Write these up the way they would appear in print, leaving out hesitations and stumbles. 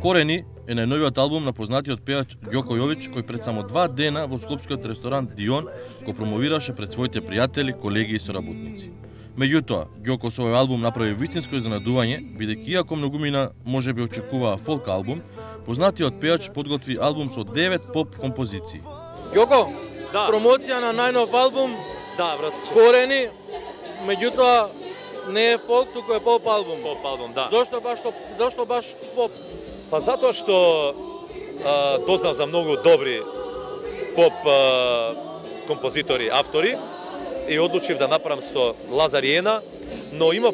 Корени е најновиот албум на познатиот пејач Ѓоко Јович, кој пред само 2 дена во скопскиот ресторант Дион го промовираше пред своите пријатели, колеги и соработници. Меѓутоа, Ѓоко со овој албум направи вистинско изненадување, бидејќи иако многумина можеби очекуваа фолк албум, познатиот пејач подготви албум со 9 поп композиции. Ѓоко, Да. промоција на најнов албум Да, брат. Корени, меѓутоа не е фолк, туку е поп албум. Поп албум, да. Зошто баш поп? Па затоа што дознав за многу добри поп композитори, автори и одлучив да направам со Лазар и Ена, но имав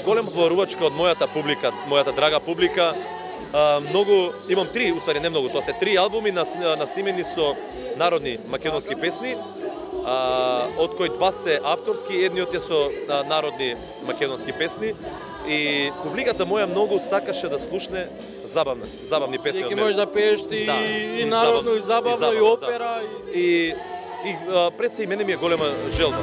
голема побарувачка од мојата публика, мојата драга публика. Многу, имам три, уствари не многу, тоа се 3 албуми наснимени со народни македонски песни, од кои 2 се авторски, едниот е со народни македонски песни. И публиката моја многу сакаше да слушне забавни песни од Ти мене. можеш да пееш и народно, и забавно, и опера. Да. И пред се и мене ми е голема желба.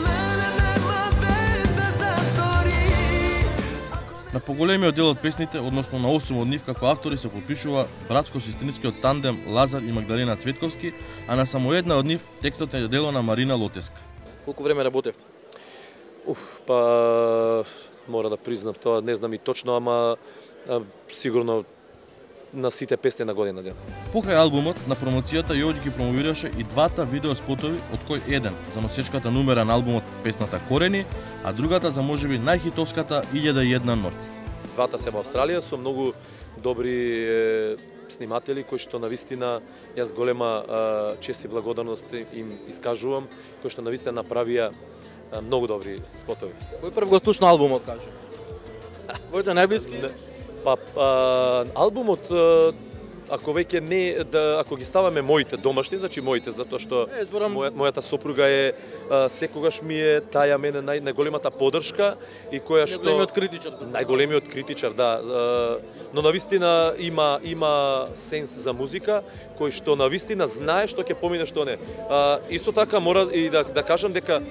На поголемиот дел од песните, односно на 8 од нив како автори се подпишува братско-сестринскиот тандем Лазар и Магдалена Цветковски, а на само една од нив текстот е дело на Марина Лотеска. Колку време работевте? Па мора да признам тоа, не знам и точно, ама сигурно на сите песни на година ден. Покрај албумот, на промоцијата Јович ги промовираше и 2 видеоспотови, од кој еден за носечката нумера на албумот песната Корени, а другата за можеби најхитовската 1001 ноќ. 2 се во Австралија со многу добри сниматели кои што навистина јас голема чест и благодарност им искажувам, кои што навистина направија многу добри спотови. Кој прв го слушна албумот, каже? Твоите најблиски? Па албумот, ако веќе не, ако ги ставаме моите домашни, значи моите, затоа што мојата сопруга е секогаш ми е таја мене најголемата поддршка и која што најголемиот критичар. Најголемиот критичар, да. Но навистина има сенс за музика, кој што навистина знае што ќе помине, што не. Исто така мора и да кажам дека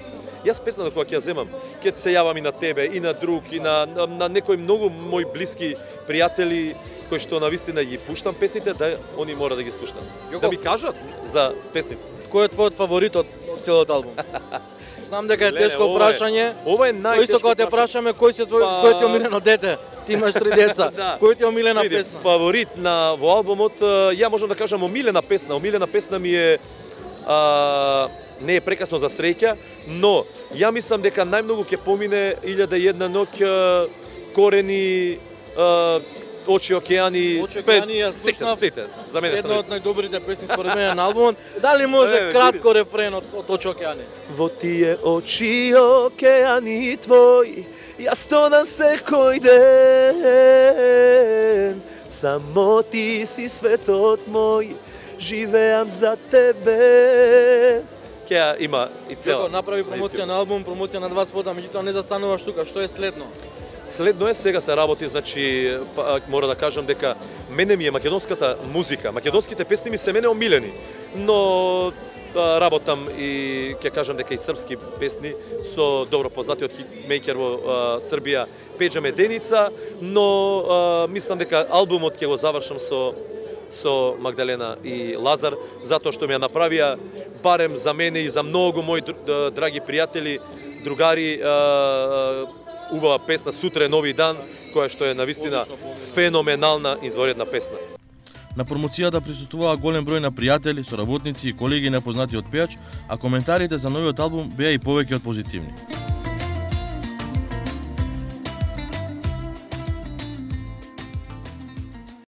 јас песната која ќе ја земам, ќе се јавам и на тебе, и на друг, и на некои многу мои блиски пријатели кои што навистина ги пуштам песните, да они мора да ги слушнат. Да ми кажат за песните. Кој е твојот фаворит од целиот албум? Знам дека е тешко прашање. Ова е најтешко. Исто кога те прашаме кој ти е омилено дете, ти имаш 3 деца. Да. Кој ти е омилена песна? Фаворит во албумот, ја можам да кажам омилена песна. Омилена песна ми е не е прекасно за среќа, но ја мислам дека најмногу ќе помине 1001 ноќ, Корени, Очи океани, ја слушнав. Сите, за мене една од најдобрите песни според мене на албумот. Дали може кратко рефрен од Очи океани? Во тие очи океани твои, јас тонам секој ден. Само ти си светот мој, живеам за тебе. Ќе има и цела. Направи промоција на албум, промоција на 2 спота, меѓутоа не застануваш тука. Што е следно? Следно е, сега се работи, значи, мора да кажам дека мене ми е македонската музика, македонските песни ми се мене омилени, но работам и ќе кажам дека и српски песни со добро познатиот хитмејкер во Србија Пеџа Меденица, но мислам дека албумот ќе го завршам со Магдалена и Лазар, затоа што ми ја направија барем за мене и за многу мои драги пријатели, другари, убава песна Сутре е нови дан, која што е навистина феноменална изворедна песна. На промоцијата присуствуваа голем број на пријатели, соработници и колеги на познатиот пејач, а коментарите за новиот албум беа и повеќе од позитивни.